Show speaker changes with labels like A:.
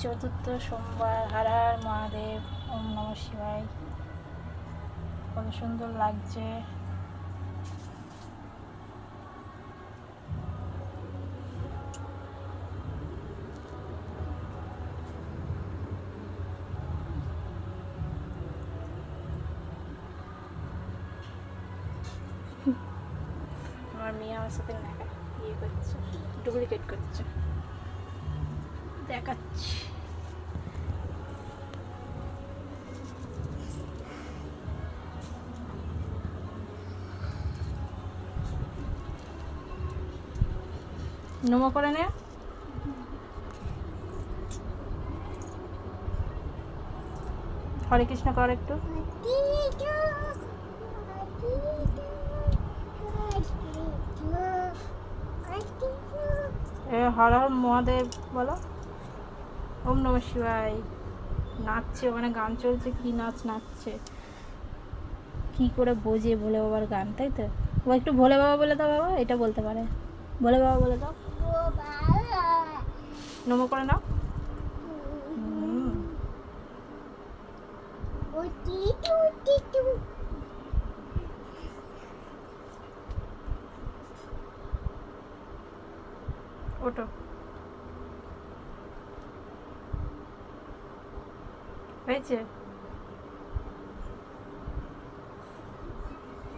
A: চতুর্থ সোমবার। হর হর মহাদেব, ওম নমঃ শিবায়। কত সুন্দর লাগছে। আমার মেয়ে আমার সাথে ইয়ে করছে, ডুপ্লিকেট করছে, দেখাচ্ছি। নমো করে নে। হরে কৃষ্ণ কর একটু। হর হর মহাদেব বলো। ওম নমঃ শিবায়। নাচছে ওখানে, গান চলছে, কি নাচ নাচছে, কি করে বোঝে ভোলে বাবার গান, তাই তো? ও একটু ভোলে বাবা বলে দাও। বাবা এটা বলতে পারে, ভোলে বাবা বলে দাও। নমো করে নাও। ওটো হয়েছে।